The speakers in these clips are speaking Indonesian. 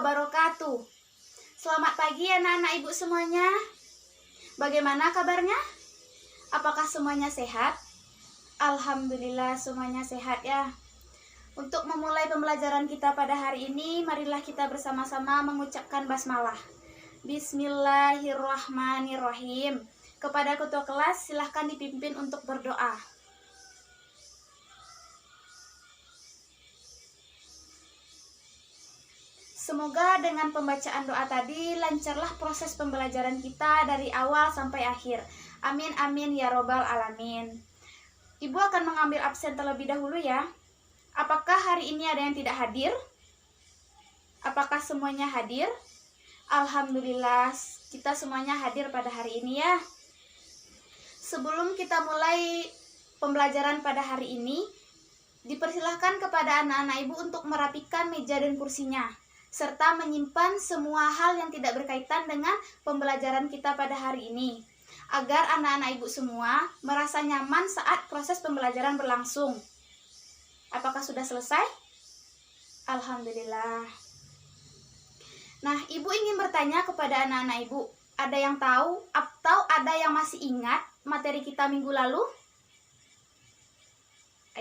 wabarakatuh. Selamat pagi anak-anak ibu semuanya. Bagaimana kabarnya? Apakah semuanya sehat? Alhamdulillah semuanya sehat ya. Untuk memulai pembelajaran kita pada hari ini, marilah kita bersama-sama mengucapkan basmalah. Bismillahirrahmanirrahim. Kepada ketua kelas silahkan dipimpin untuk berdoa. Semoga dengan pembacaan doa tadi lancarlah proses pembelajaran kita dari awal sampai akhir. Amin amin ya robbal alamin. Ibu akan mengambil absen terlebih dahulu ya. Apakah hari ini ada yang tidak hadir? Apakah semuanya hadir? Alhamdulillah kita semuanya hadir pada hari ini ya. Sebelum kita mulai pembelajaran pada hari ini, dipersilahkan kepada anak-anak ibu untuk merapikan meja dan kursinya, serta menyimpan semua hal yang tidak berkaitan dengan pembelajaran kita pada hari ini, agar anak-anak ibu semua merasa nyaman saat proses pembelajaran berlangsung. Apakah sudah selesai? Alhamdulillah. Nah, ibu ingin bertanya kepada anak-anak ibu, ada yang tahu atau ada yang masih ingat materi kita minggu lalu?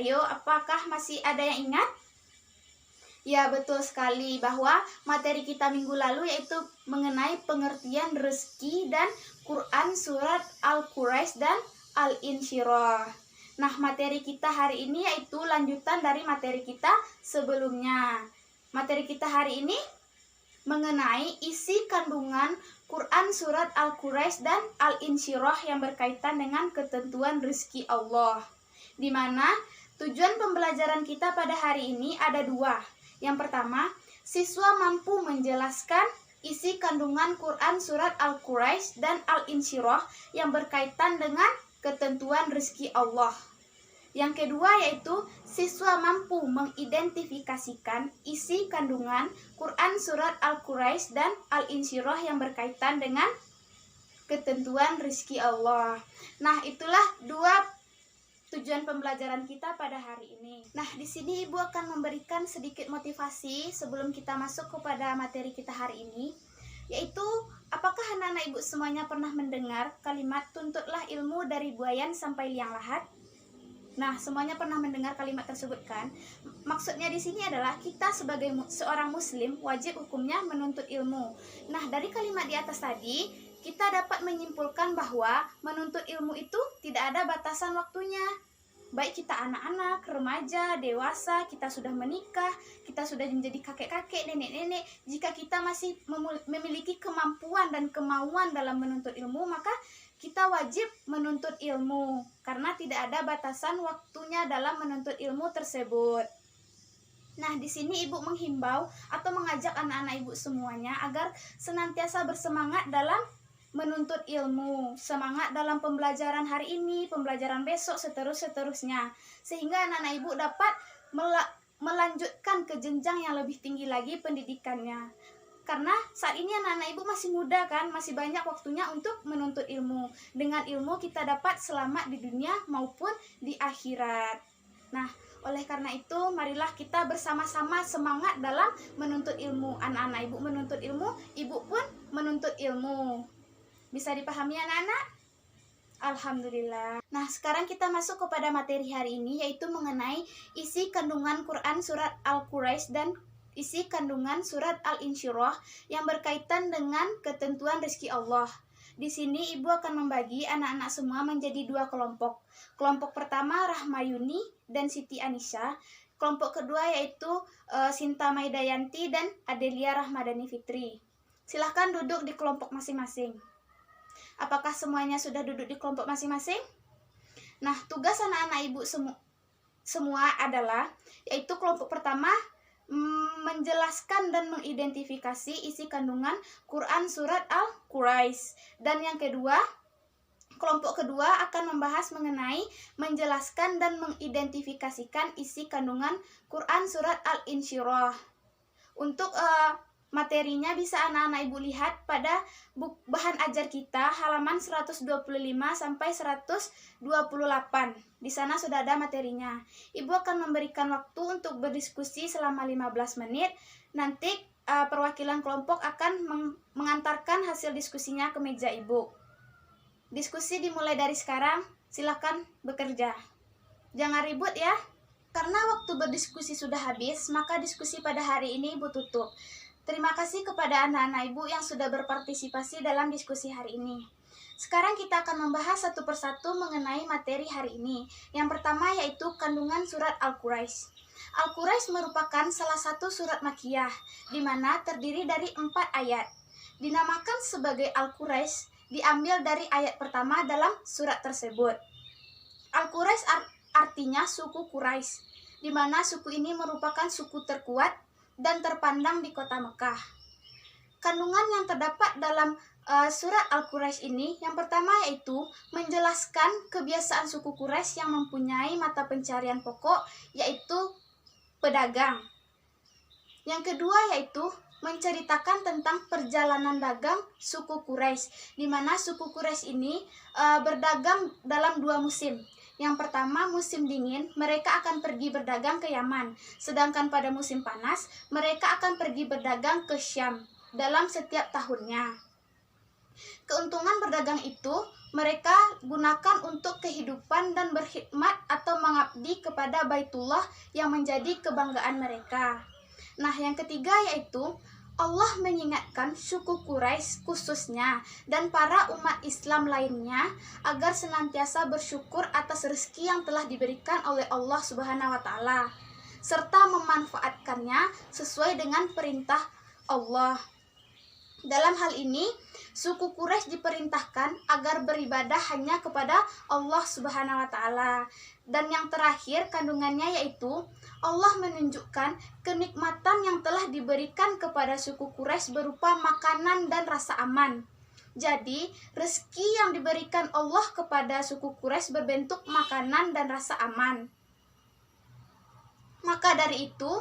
Ayo, apakah masih ada yang ingat? Ya, betul sekali bahwa materi kita minggu lalu yaitu mengenai pengertian rezeki dan Quran surat Al-Quraisy dan Al-Insyirah. Nah, materi kita hari ini yaitu lanjutan dari materi kita sebelumnya. Materi kita hari ini mengenai isi kandungan Quran surat Al-Quraisy dan Al-Insyirah yang berkaitan dengan ketentuan rezeki Allah. Di mana tujuan pembelajaran kita pada hari ini ada dua. Yang pertama, siswa mampu menjelaskan isi kandungan Quran surat Al-Quraisy dan Al-Insyirah yang berkaitan dengan ketentuan rezeki Allah. Yang kedua yaitu siswa mampu mengidentifikasikan isi kandungan Quran surat Al-Quraisy dan Al-Insyirah yang berkaitan dengan ketentuan rezeki Allah. Nah, itulah dua tujuan pembelajaran kita pada hari ini. Nah, di sini ibu akan memberikan sedikit motivasi sebelum kita masuk kepada materi kita hari ini, yaitu apakah anak-anak ibu semuanya pernah mendengar kalimat tuntutlah ilmu dari buayan sampai liang lahat? Nah, semuanya pernah mendengar kalimat tersebut kan? Maksudnya di sini adalah kita sebagai seorang muslim wajib hukumnya menuntut ilmu. Nah, dari kalimat di atas tadi kita dapat menyimpulkan bahwa menuntut ilmu itu tidak ada batasan waktunya. Baik kita anak-anak, remaja, dewasa, kita sudah menikah, kita sudah menjadi kakek-kakek, nenek-nenek, jika kita masih memiliki kemampuan dan kemauan dalam menuntut ilmu, maka kita wajib menuntut ilmu karena tidak ada batasan waktunya dalam menuntut ilmu tersebut. Nah, di sini ibu menghimbau atau mengajak anak-anak ibu semuanya agar senantiasa bersemangat dalam menuntut ilmu, semangat dalam pembelajaran hari ini, pembelajaran besok, seterusnya, sehingga anak-anak ibu dapat melanjutkan ke jenjang yang lebih tinggi lagi pendidikannya. Karena saat ini anak-anak ibu masih muda kan, masih banyak waktunya untuk menuntut ilmu. Dengan ilmu kita dapat selamat di dunia maupun di akhirat. Nah, oleh karena itu marilah kita bersama-sama semangat dalam menuntut ilmu. Anak-anak ibu menuntut ilmu, ibu pun menuntut ilmu. Bisa dipahami anak-anak? Alhamdulillah. Nah, sekarang kita masuk kepada materi hari ini, yaitu mengenai isi kandungan Quran surat Al-Quraisy dan isi kandungan surat Al-Insyirah yang berkaitan dengan ketentuan rezeki Allah. Di sini ibu akan membagi anak-anak semua menjadi dua kelompok. Kelompok pertama Rahmayuni dan Siti Anisha. Kelompok kedua yaitu Sinta Maidayanti dan Adelia Rahmadani Fitri. Silahkan duduk di kelompok masing-masing. Apakah semuanya sudah duduk di kelompok masing-masing? Nah, tugas anak-anak ibu semua adalah, yaitu kelompok pertama menjelaskan dan mengidentifikasi isi kandungan Quran surat Al-Quraisy. Dan yang kedua, kelompok kedua akan membahas mengenai menjelaskan dan mengidentifikasikan isi kandungan Quran surat Al-Insyirah. Untuk materinya bisa anak-anak ibu lihat pada bahan ajar kita halaman 125 sampai 128. Di sana sudah ada materinya. Ibu akan memberikan waktu untuk berdiskusi selama 15 menit. Nanti perwakilan kelompok akan mengantarkan hasil diskusinya ke meja ibu. Diskusi dimulai dari sekarang, silakan bekerja. Jangan ribut ya. Karena waktu berdiskusi sudah habis, maka diskusi pada hari ini ibu tutup. Terima kasih kepada anak-anak ibu yang sudah berpartisipasi dalam diskusi hari ini. Sekarang kita akan membahas satu persatu mengenai materi hari ini. Yang pertama yaitu kandungan surat Al-Quraisy. Al-Quraisy merupakan salah satu surat Makkiyah, di mana terdiri dari 4 ayat. Dinamakan sebagai Al-Quraisy diambil dari ayat pertama dalam surat tersebut. Al-Quraisy artinya suku Quraisy, di mana suku ini merupakan suku terkuat dan terpandang di kota Mekah. Kandungan yang terdapat dalam surat Al-Quraisy ini yang pertama yaitu menjelaskan kebiasaan suku Quraisy yang mempunyai mata pencarian pokok yaitu pedagang. Yang kedua yaitu menceritakan tentang perjalanan dagang suku Quraisy, di mana suku Quraisy ini berdagang dalam 2 musim. Yang pertama musim dingin, mereka akan pergi berdagang ke Yaman, sedangkan pada musim panas, mereka akan pergi berdagang ke Syam dalam setiap tahunnya. Keuntungan berdagang itu mereka gunakan untuk kehidupan dan berkhidmat atau mengabdi kepada Baitullah yang menjadi kebanggaan mereka. Nah, yang ketiga yaitu Allah mengingatkan suku Quraisy khususnya dan para umat Islam lainnya agar senantiasa bersyukur atas rezeki yang telah diberikan oleh Allah Subhanahu wa taala serta memanfaatkannya sesuai dengan perintah Allah. Dalam hal ini, suku Quraisy diperintahkan agar beribadah hanya kepada Allah Subhanahu wa taala. Dan yang terakhir kandungannya yaitu Allah menunjukkan kenikmatan yang telah diberikan kepada suku Quraisy berupa makanan dan rasa aman. Jadi, rezeki yang diberikan Allah kepada suku Quraisy berbentuk makanan dan rasa aman. Maka dari itu,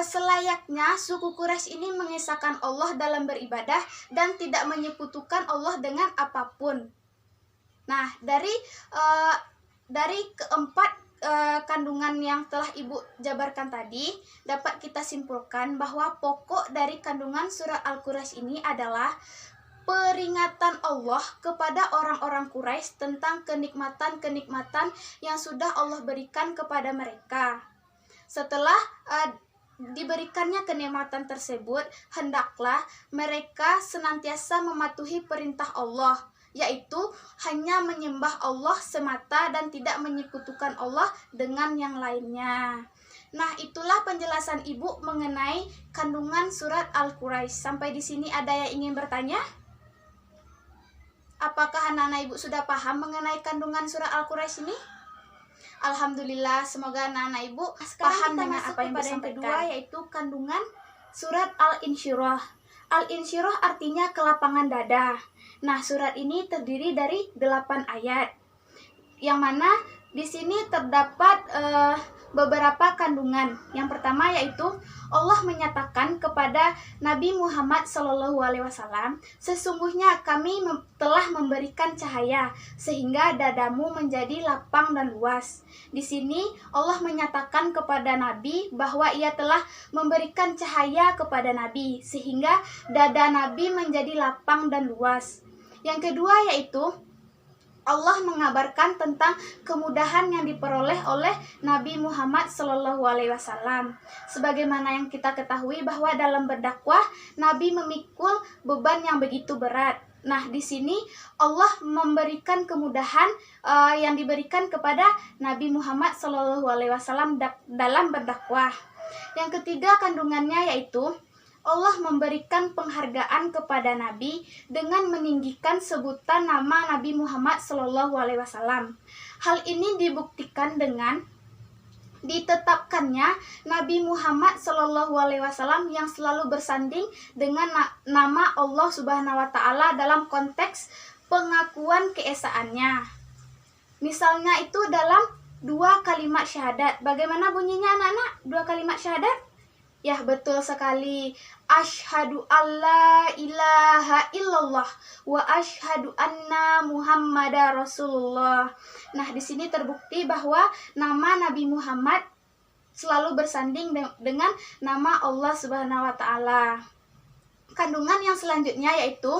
selayaknya suku Quraisy ini mengesahkan Allah dalam beribadah dan tidak menyekutukan Allah dengan apapun. Nah, dari keempat kandungan yang telah Ibu jabarkan tadi, dapat kita simpulkan bahwa pokok dari kandungan surat Al-Quraisy ini adalah peringatan Allah kepada orang-orang Quraisy tentang kenikmatan-kenikmatan yang sudah Allah berikan kepada mereka. Setelah diberikannya kenikmatan tersebut, hendaklah mereka senantiasa mematuhi perintah Allah, yaitu hanya menyembah Allah semata dan tidak menyekutukan Allah dengan yang lainnya. Nah, itulah penjelasan Ibu mengenai kandungan surat Al-Quraisy. Sampai di sini ada yang ingin bertanya? Apakah anak-anak Ibu sudah paham mengenai kandungan surat Al-Quraisy ini? Alhamdulillah, semoga anak-anak Ibu paham dengan apa yang disampaikan. Yang kedua yaitu kandungan surat Al-Insyirah. Al-Insyirah artinya kelapangan dada. Nah, surat ini terdiri dari 8 ayat. Yang mana di sini terdapat beberapa kandungan. Yang pertama yaitu Allah menyatakan kepada Nabi Muhammad SAW, sesungguhnya kami telah memberikan cahaya sehingga dadamu menjadi lapang dan luas. Di sini Allah menyatakan kepada Nabi bahwa Ia telah memberikan cahaya kepada Nabi sehingga dada Nabi menjadi lapang dan luas. Yang kedua yaitu Allah mengabarkan tentang kemudahan yang diperoleh oleh Nabi Muhammad SAW. Sebagaimana yang kita ketahui bahwa dalam berdakwah Nabi memikul beban yang begitu berat. Nah, di sini Allah memberikan kemudahan yang diberikan kepada Nabi Muhammad SAW dalam berdakwah. Yang ketiga kandungannya yaitu Allah memberikan penghargaan kepada Nabi dengan meninggikan sebutan nama Nabi Muhammad SAW. Hal ini dibuktikan dengan ditetapkannya Nabi Muhammad SAW yang selalu bersanding dengan nama Allah Subhanahu wa taala dalam konteks pengakuan keesaannya. Misalnya itu dalam 2 kalimat syahadat. Bagaimana bunyinya anak-anak? 2 kalimat syahadat? Ya, betul sekali. Asyhadu alla ilaha illallah wa asyhadu anna Muhammadar Rasulullah. Nah, di sini terbukti bahwa nama Nabi Muhammad selalu bersanding dengan nama Allah Subhanahu wa taala. Kandungan yang selanjutnya yaitu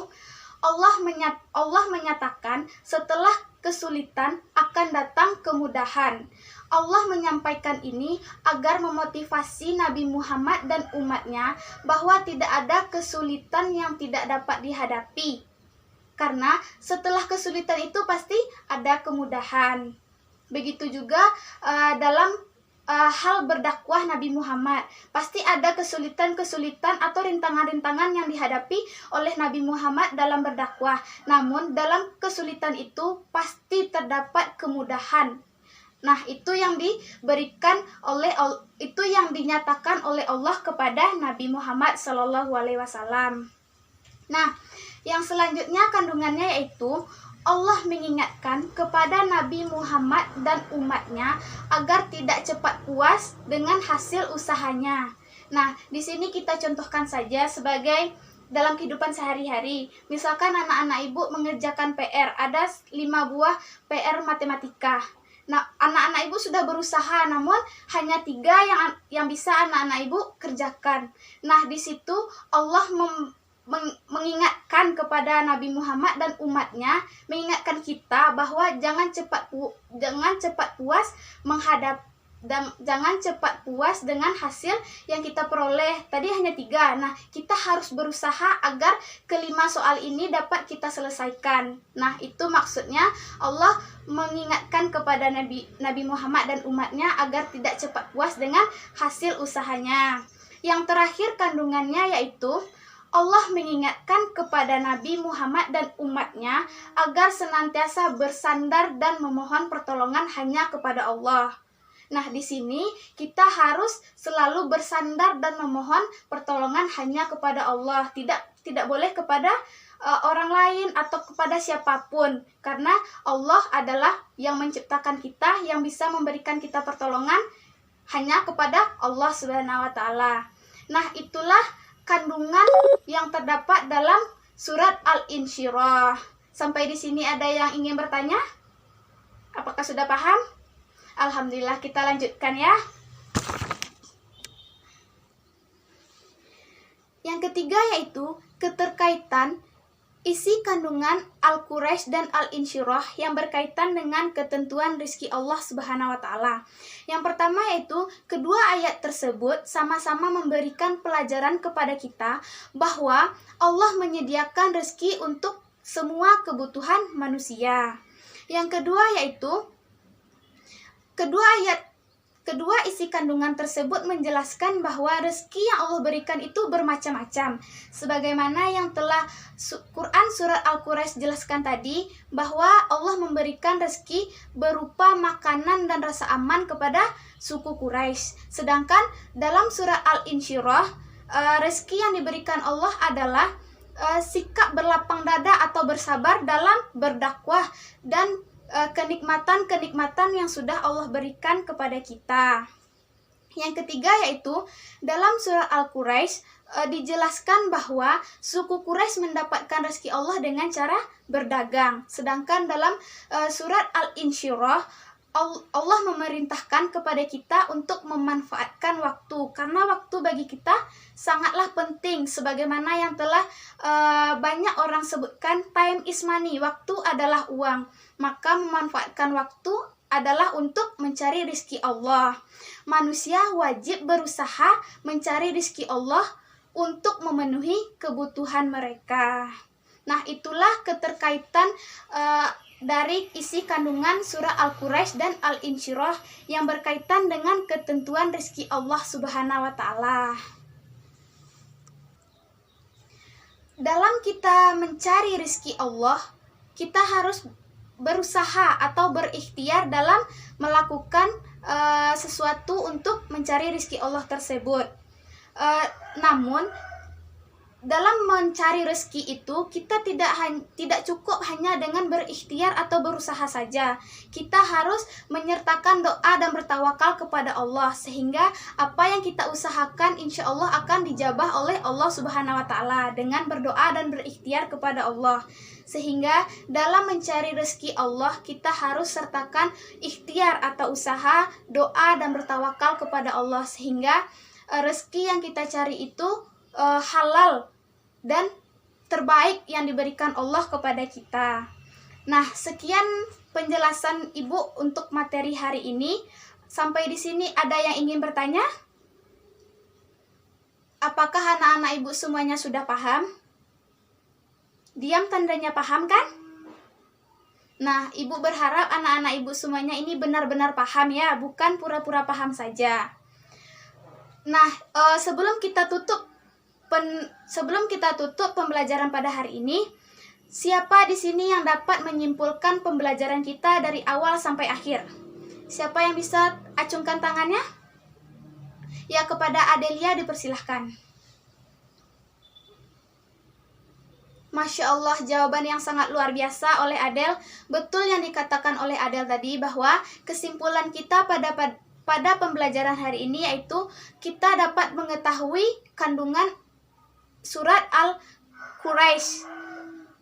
Allah menyatakan setelah kesulitan akan datang kemudahan. Allah menyampaikan ini agar memotivasi Nabi Muhammad dan umatnya bahwa tidak ada kesulitan yang tidak dapat dihadapi. Karena setelah kesulitan itu pasti ada kemudahan. Begitu juga dalam hal berdakwah Nabi Muhammad, pasti ada kesulitan-kesulitan atau rintangan-rintangan yang dihadapi oleh Nabi Muhammad dalam berdakwah. Namun dalam kesulitan itu pasti terdapat kemudahan. Nah, itu yang dinyatakan oleh Allah kepada Nabi Muhammad SAW. Nah, yang selanjutnya kandungannya yaitu Allah mengingatkan kepada Nabi Muhammad dan umatnya agar tidak cepat puas dengan hasil usahanya. Nah, di sini kita contohkan saja sebagai dalam kehidupan sehari-hari. Misalkan anak-anak ibu mengerjakan PR, ada 5 buah PR matematika. Nah, anak-anak ibu sudah berusaha, namun hanya 3 yang bisa anak-anak ibu kerjakan. Nah, di situ Allah mengingatkan kepada Nabi Muhammad dan umatnya, mengingatkan kita bahwa jangan cepat puas jangan cepat puas dengan hasil yang kita peroleh. Tadi hanya 3. Nah, kita harus berusaha agar kelima soal ini dapat kita selesaikan. Nah, itu maksudnya Allah mengingatkan kepada Nabi Muhammad dan umatnya agar tidak cepat puas dengan hasil usahanya. Yang terakhir kandungannya yaitu Allah mengingatkan kepada Nabi Muhammad dan umatnya agar senantiasa bersandar dan memohon pertolongan hanya kepada Allah. Nah, di sini kita harus selalu bersandar dan memohon pertolongan hanya kepada Allah. Tidak boleh kepada orang lain atau kepada siapapun, karena Allah adalah yang menciptakan kita, yang bisa memberikan kita pertolongan hanya kepada Allah Subhanahu wa taala. Nah, itulah kandungan yang terdapat dalam surat Al-Insyirah. Sampai di sini ada yang ingin bertanya? Apakah sudah paham? Alhamdulillah, kita lanjutkan ya. Yang ketiga yaitu keterkaitan isi kandungan Al-Quraisy dan Al-Insyirah yang berkaitan dengan ketentuan rizki Allah Subhanahu wa taala. Yang pertama yaitu kedua ayat tersebut sama-sama memberikan pelajaran kepada kita bahwa Allah menyediakan rezeki untuk semua kebutuhan manusia. Yang kedua yaitu Kedua isi kandungan tersebut menjelaskan bahwa rezeki yang Allah berikan itu bermacam-macam. Sebagaimana yang telah Quran surat Al-Quraisy jelaskan tadi, bahwa Allah memberikan rezeki berupa makanan dan rasa aman kepada suku Quraisy. Sedangkan dalam surat Al-Insyirah, rezeki yang diberikan Allah adalah sikap berlapang dada atau bersabar dalam berdakwah dan kenikmatan-kenikmatan yang sudah Allah berikan kepada kita. Yang ketiga yaitu dalam surah Al-Quraisy dijelaskan bahwa suku Quraisy mendapatkan rezeki Allah dengan cara berdagang. Sedangkan dalam surat Al-Insyirah Allah memerintahkan kepada kita untuk memanfaatkan waktu, karena waktu bagi kita sangatlah penting. Sebagaimana yang telah banyak orang sebutkan, time is money, waktu adalah uang. Maka memanfaatkan waktu adalah untuk mencari rizki Allah. Manusia wajib berusaha mencari rizki Allah untuk memenuhi kebutuhan mereka. Nah, itulah keterkaitan dari isi kandungan surah Al-Quraisy dan Al-Insyirah yang berkaitan dengan ketentuan rizki Allah Subhanahu wa taala. Dalam kita mencari rizki Allah, kita harus berusaha atau berikhtiar dalam melakukan sesuatu untuk mencari rizki Allah tersebut. Namun dalam mencari rezeki itu kita tidak cukup hanya dengan berikhtiar atau berusaha saja. Kita harus menyertakan doa dan bertawakal kepada Allah, sehingga apa yang kita usahakan insya Allah akan dijabah oleh Allah Subhanahu wa taala dengan berdoa dan berikhtiar kepada Allah. Sehingga dalam mencari rezeki Allah kita harus sertakan ikhtiar atau usaha, doa dan bertawakal kepada Allah, sehingga rezeki yang kita cari itu halal dan terbaik yang diberikan Allah kepada kita. Nah, sekian penjelasan Ibu untuk materi hari ini. Sampai di sini ada yang ingin bertanya? Apakah anak-anak Ibu semuanya sudah paham? Diam tandanya paham kan? Nah, Ibu berharap anak-anak Ibu semuanya ini benar-benar paham ya, bukan pura-pura paham saja. Nah, sebelum kita tutup pembelajaran pada hari ini, siapa di sini yang dapat menyimpulkan pembelajaran kita dari awal sampai akhir? Siapa yang bisa acungkan tangannya? Ya, kepada Adelia dipersilahkan. Masya Allah, jawaban yang sangat luar biasa oleh Adel. Betul yang dikatakan oleh Adel tadi, bahwa kesimpulan kita pada pembelajaran hari ini yaitu kita dapat mengetahui kandungan surat Al-Quraisy.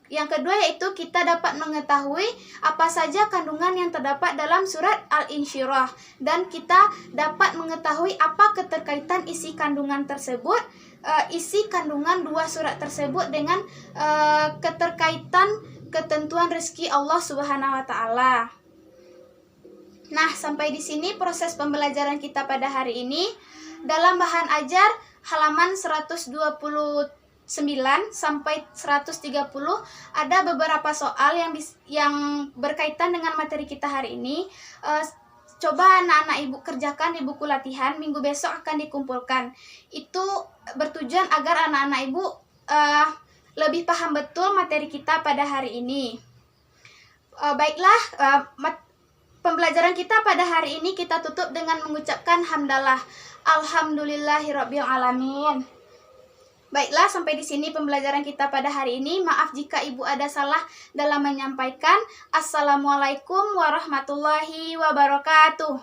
Yang kedua yaitu kita dapat mengetahui apa saja kandungan yang terdapat dalam surat Al-Insyirah, dan kita dapat mengetahui apa keterkaitan isi kandungan tersebut, isi kandungan dua surat tersebut dengan keterkaitan ketentuan rezeki Allah Subhanahu wa taala. Nah, sampai di sini proses pembelajaran kita pada hari ini. Dalam bahan ajar halaman 129 sampai 130 ada beberapa soal yang berkaitan dengan materi kita hari ini. Coba anak-anak Ibu kerjakan di buku latihan, minggu besok akan dikumpulkan. Itu bertujuan agar anak-anak Ibu lebih paham betul materi kita pada hari ini. Baiklah, pembelajaran kita pada hari ini kita tutup dengan mengucapkan hamdalah. Alhamdulillahirabbil alamin. Baiklah, sampai di sini pembelajaran kita pada hari ini. Maaf jika Ibu ada salah dalam menyampaikan. Assalamualaikum warahmatullahi wabarakatuh.